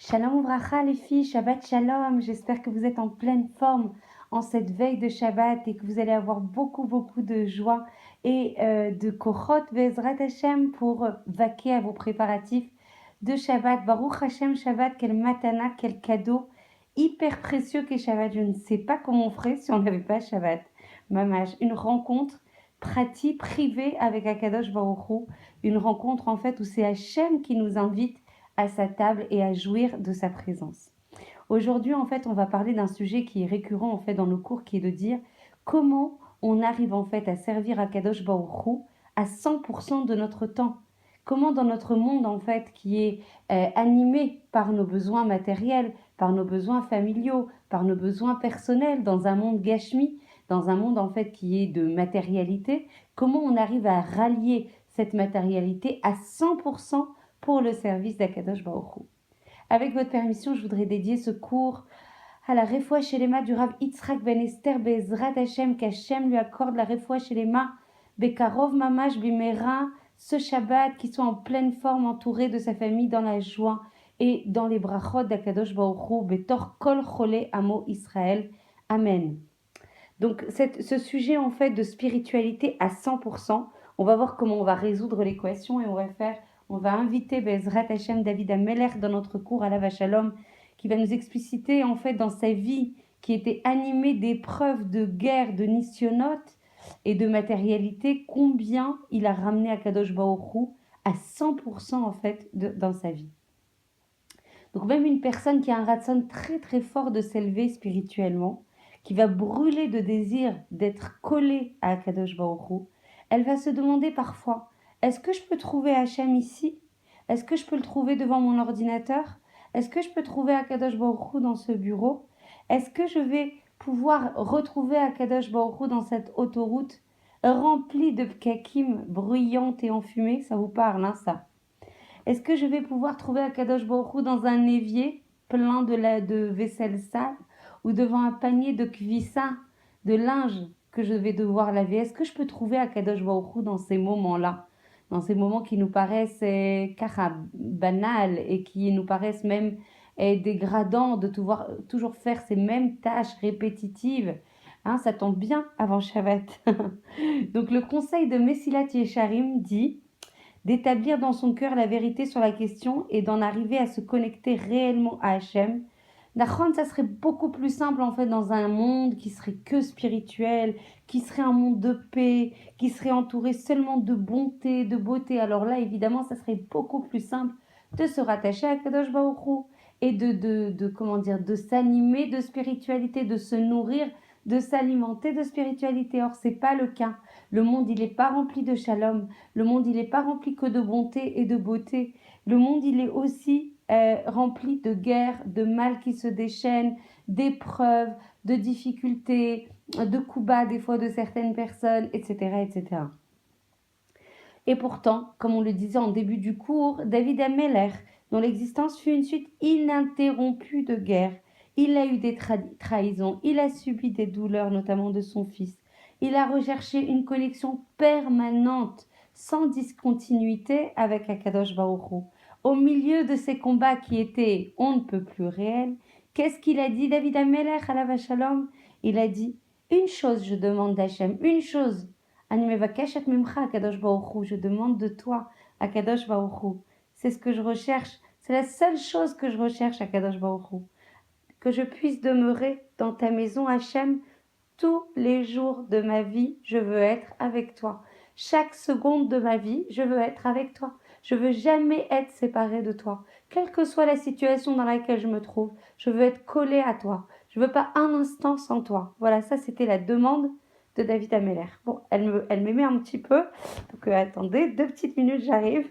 Shalom Ouvracha les filles, Shabbat Shalom, j'espère que vous êtes en pleine forme en cette veille de Shabbat et que vous allez avoir beaucoup de joie et de Kochot Bezrat Hashem pour vaquer à vos préparatifs de Shabbat. Baruch Hashem Shabbat, quel matana, quel cadeau hyper précieux qu'est Shabbat. Je ne sais pas comment on ferait si on n'avait pas Shabbat. Mamash, une rencontre pratique, privée avec Akadosh Baruch Hu, une rencontre en fait où c'est Hashem qui nous invite à sa table et à jouir de sa présence. Aujourd'hui, en fait, on va parler d'un sujet qui est récurrent en fait dans nos cours, qui est de dire comment on arrive en fait à servir Akadosh Baruch Hu à 100% de notre temps. Comment dans notre monde en fait qui est animé par nos besoins matériels, par nos besoins familiaux, par nos besoins personnels, dans un monde gashmi, dans un monde en fait qui est de matérialité, comment on arrive à rallier cette matérialité à 100% pour le service d'Akadosh Baruch Hu. Avec votre permission, je voudrais dédier ce cours à la Refoua Shelema du Rav Yitzhak Ben Esther Bezrat Hashem, qu'Hashem lui accorde la Refoua Shelema Bekarov Mamash Bimera, ce Shabbat, qui soit en pleine forme, entouré de sa famille dans la joie et dans les brachot d'Akadosh Baruch Hu, Betor Kol Chole Amo Israël. Amen. Donc ce sujet en fait de spiritualité à 100%, on va voir comment on va résoudre l'équation et on va inviter Bezrat Hashem David Ameller dans notre cours à la Shalom, qui va nous expliciter en fait dans sa vie qui était animée d'épreuves de guerre, de nissionnot et de matérialité, combien il a ramené à Kadosh Baruch Hu à 100% en fait dans sa vie. Donc même une personne qui a un ratson très fort de s'élever spirituellement, qui va brûler de désir d'être collée à Akadosh Baruch Hu, elle va se demander parfois, est-ce que je peux trouver Hachem ici? Est-ce que je peux le trouver devant mon ordinateur? Est-ce que je peux trouver Akadosh Baruch Hu dans ce bureau? Est-ce que je vais pouvoir retrouver Akadosh Baruch Hu dans cette autoroute remplie de pkakim bruyante et enfumée? Ça vous parle, hein, ça? Est-ce que je vais pouvoir trouver Akadosh Baruch Hu dans un évier plein de vaisselle sale ou devant un panier de kvissa, de linge que je vais devoir laver? Est-ce que je peux trouver Akadosh Baruch Hu dans ces moments-là, dans ces moments qui nous paraissent banals et qui nous paraissent même dégradants de toujours faire ces mêmes tâches répétitives? Hein, ça tombe bien avant Shabbat. Donc le conseil de Messilat Yesharim dit d'établir dans son cœur la vérité sur la question et d'en arriver à se connecter réellement à Hachem. Nachon, ça serait beaucoup plus simple en fait dans un monde qui serait que spirituel, qui serait un monde de paix, qui serait entouré seulement de bonté, de beauté. Alors là, évidemment, ça serait beaucoup plus simple de se rattacher à Kadosh Baruch Hu et de s'animer de spiritualité, de se nourrir, de s'alimenter de spiritualité. Or, c'est pas le cas. Le monde, il n'est pas rempli de shalom. Le monde, il n'est pas rempli que de bonté et de beauté. Le monde, il est aussi rempli de guerre, de mal qui se déchaînent, d'épreuves, de difficultés, de coups bas des fois de certaines personnes, etc., etc. Et pourtant, comme on le disait en début du cours, David Ameller, dont l'existence fut une suite ininterrompue de guerres, il a eu des trahisons, il a subi des douleurs, notamment de son fils. Il a recherché une connexion permanente, sans discontinuité avec Akadosh Baruch Hu. Au milieu de ces combats qui étaient on ne peut plus réels, qu'est-ce qu'il a dit David Ameller à la Shalom? Il a dit, une chose je demande d'Hachem, une chose. Je demande de toi, Akadosh Baruch Hu. C'est ce que je recherche, c'est la seule chose que je recherche, Akadosh Baruch Hu. Que je puisse demeurer dans ta maison, Hachem, tous les jours de ma vie, je veux être avec toi. Chaque seconde de ma vie, je veux être avec toi. Je veux jamais être séparée de toi. Quelle que soit la situation dans laquelle je me trouve, je veux être collée à toi. Je veux pas un instant sans toi. Voilà, ça c'était la demande de David Ameller. Bon, elle m'émet un petit peu. Donc attendez, 2 petites minutes, j'arrive.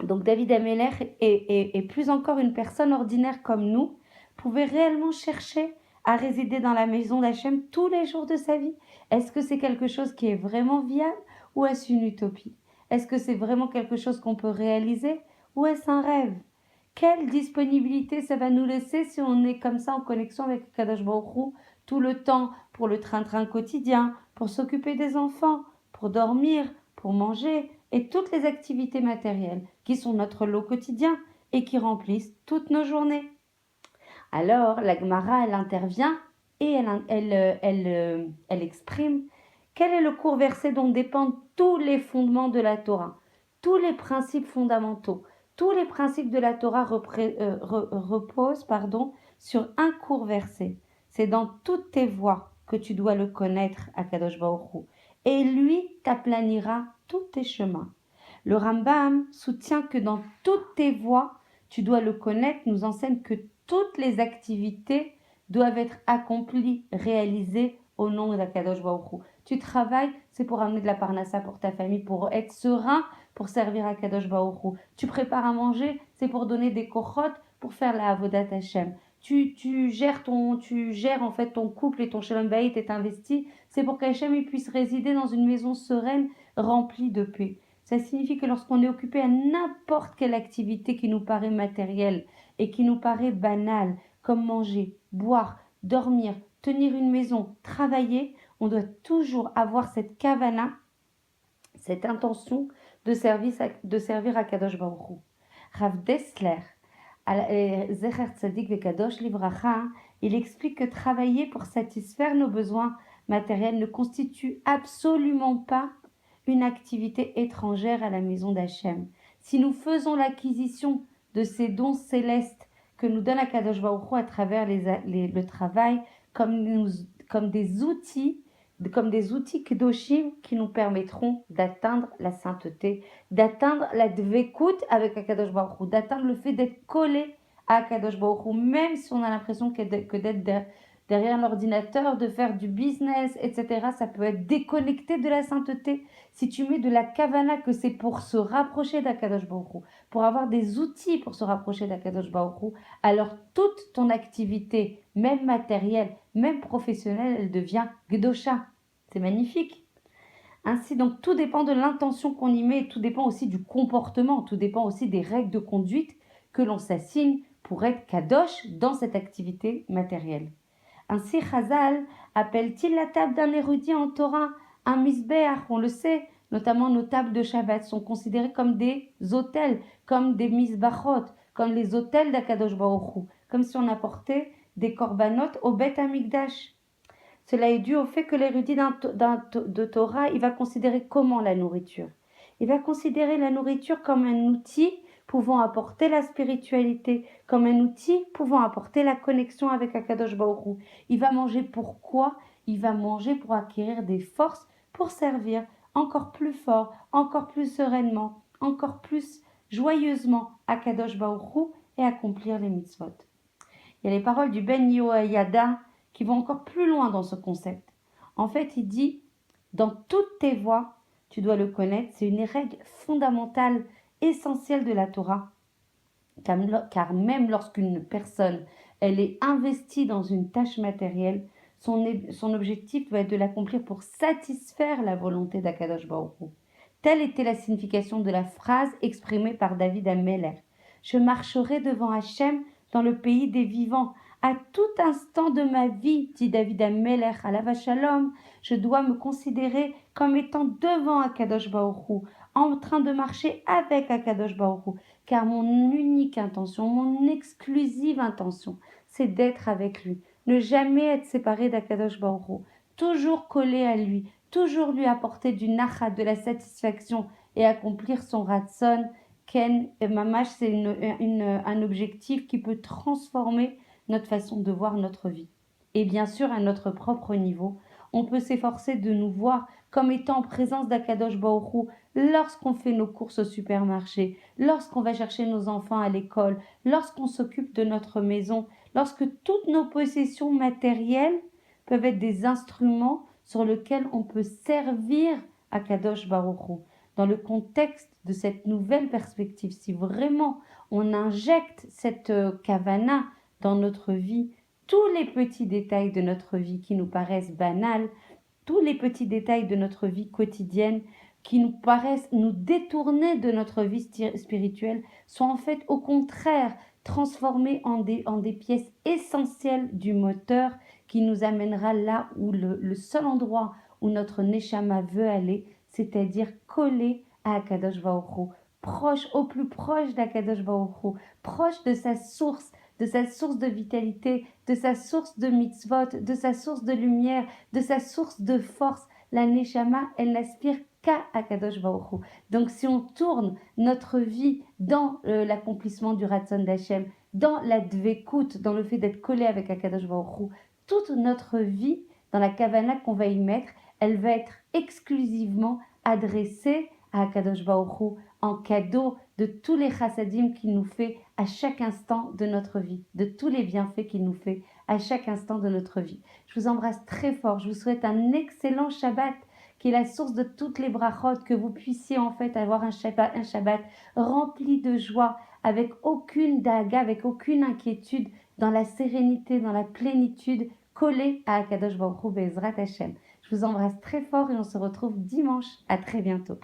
Donc David Ameller et plus encore une personne ordinaire comme nous pouvait réellement chercher à résider dans la maison d'Hachem tous les jours de sa vie. Est-ce que c'est quelque chose qui est vraiment viable ou est-ce une utopie? Est-ce que c'est vraiment quelque chose qu'on peut réaliser ou est-ce un rêve? Quelle disponibilité ça va nous laisser si on est comme ça en connexion avec Kadosh Baruch Hu tout le temps pour le train-train quotidien, pour s'occuper des enfants, pour dormir, pour manger et toutes les activités matérielles qui sont notre lot quotidien. et qui remplissent toutes nos journées. Alors, la Gemara, elle intervient et elle exprime quel est le court verset dont dépendent tous les fondements de la Torah, tous les principes fondamentaux. Tous les principes de la Torah reposent sur un court verset. C'est dans toutes tes voies que tu dois le connaître, Akadosh Baruch Hu, et lui t'aplanira tous tes chemins. Le Rambam soutient que dans toutes tes voies, tu dois le connaître, nous enseigne que toutes les activités doivent être accomplies, réalisées au nom d'Akadosh Baruch Hu. Tu travailles, c'est pour amener de la parnassa pour ta famille, pour être serein, pour servir Akadosh Baruch Hu. Tu prépares à manger, c'est pour donner des kochot, pour faire la avodat Hashem. Tu gères en fait ton couple et ton shalom bayit est investi, c'est pour qu'Hachem puisse résider dans une maison sereine, remplie de paix. Ça signifie que lorsqu'on est occupé à n'importe quelle activité qui nous paraît matérielle et qui nous paraît banale, comme manger, boire, dormir, tenir une maison, travailler, on doit toujours avoir cette kavana, cette intention de servir à Kadosh Baruch Hu. Rav Dessler, Zecher Tzadik Vekadosh Livracha, il explique que travailler pour satisfaire nos besoins matériels ne constitue absolument pas une activité étrangère à la maison d'Hachem. Si nous faisons l'acquisition de ces dons célestes que nous donne Akadosh Baruch Hu à travers le travail, comme des outils kedoshim qui nous permettront d'atteindre la sainteté, d'atteindre la dvekut avec Akadosh Baruch Hu, d'atteindre le fait d'être collé à Akadosh Baruch Hu, même si on a l'impression que d'être derrière l'ordinateur, de faire du business, etc. Ça peut être déconnecté de la sainteté. Si tu mets de la kavana que c'est pour se rapprocher d'Akadosh Baruch Hu, pour avoir des outils pour se rapprocher d'Akadosh Baruch Hu, alors toute ton activité, même matérielle, même professionnelle, elle devient gdosha. C'est magnifique. Ainsi, donc, tout dépend de l'intention qu'on y met, et tout dépend aussi du comportement, tout dépend aussi des règles de conduite que l'on s'assigne pour être kadosh dans cette activité matérielle. Ainsi, Chazal appelle-t-il la table d'un érudit en Torah un misbeach? On le sait, notamment nos tables de Shabbat sont considérées comme des autels, comme des misbachot, comme les autels d'Akadosh Baruch Hu, comme si on apportait des korbanot au Beth Amikdash. Cela est dû au fait que l'érudit de Torah, il va considérer comment la nourriture? Il va considérer la nourriture comme un outil pouvant apporter la spiritualité, comme un outil pouvant apporter la connexion avec Akadosh Baruch Hu. Il va manger pourquoi? Il va manger pour acquérir des forces pour servir encore plus fort, encore plus sereinement, encore plus joyeusement Akadosh Baruch Hu et accomplir les mitzvot. Il y a les paroles du Ben Yehoyada qui vont encore plus loin dans ce concept. En fait, il dit, dans toutes tes voies, tu dois le connaître, c'est une règle fondamentale, essentielle de la Torah, car même lorsqu'une personne, elle est investie dans une tâche matérielle, son objectif doit être de l'accomplir pour satisfaire la volonté d'Akadosh Baruch Hu. Telle était la signification de la phrase exprimée par David Ameller. Je marcherai devant Hachem dans le pays des vivants. À tout instant de ma vie, dit David Ameller à la Shalom, je dois me considérer comme étant devant Akadosh Baruch Hu, en train de marcher avec Akadosh Baruch Hu, car mon unique intention, mon exclusive intention, c'est d'être avec lui, ne jamais être séparé d'Akadosh Baruch Hu, toujours collé à lui, toujours lui apporter du nachat, de la satisfaction et accomplir son ratson. Ken Mamash, c'est un objectif qui peut transformer notre façon de voir notre vie. Et bien sûr, à notre propre niveau, on peut s'efforcer de nous voir comme étant en présence d'Akadosh Baruch Hu lorsqu'on fait nos courses au supermarché, lorsqu'on va chercher nos enfants à l'école, lorsqu'on s'occupe de notre maison, lorsque toutes nos possessions matérielles peuvent être des instruments sur lesquels on peut servir Akadosh Baruch Hu. Dans le contexte de cette nouvelle perspective, si vraiment on injecte cette kavana dans notre vie, tous les petits détails de notre vie qui nous paraissent banals, tous les petits détails de notre vie quotidienne qui nous paraissent nous détourner de notre vie spirituelle sont en fait au contraire transformés en des pièces essentielles du moteur qui nous amènera là où le seul endroit où notre neshama veut aller, c'est-à-dire collé à Akadosh Baruch Hu, proche, au plus proche d'Akadosh Baruch Hu, proche de sa source de vitalité, de sa source de mitzvot, de sa source de lumière, de sa source de force. La Neshama, elle n'aspire qu'à Akadosh Baruch Hu. Donc si on tourne notre vie dans l'accomplissement du Ratzon d'Hachem, dans la dvekut, dans le fait d'être collé avec Akadosh Baruch Hu, toute notre vie, dans la kavana qu'on va y mettre, elle va être exclusivement adressée à Akadosh Baruch Hu en cadeau de tous les chassadim qu'il nous fait à chaque instant de notre vie, de tous les bienfaits qu'il nous fait à chaque instant de notre vie. Je vous embrasse très fort, je vous souhaite un excellent Shabbat qui est la source de toutes les brachot, que vous puissiez en fait avoir un Shabbat rempli de joie, avec aucune daga, avec aucune inquiétude, dans la sérénité, dans la plénitude, collé à Akadosh Baruch Hu Be'ezrat Hashem. Je vous embrasse très fort et on se retrouve dimanche. À très bientôt.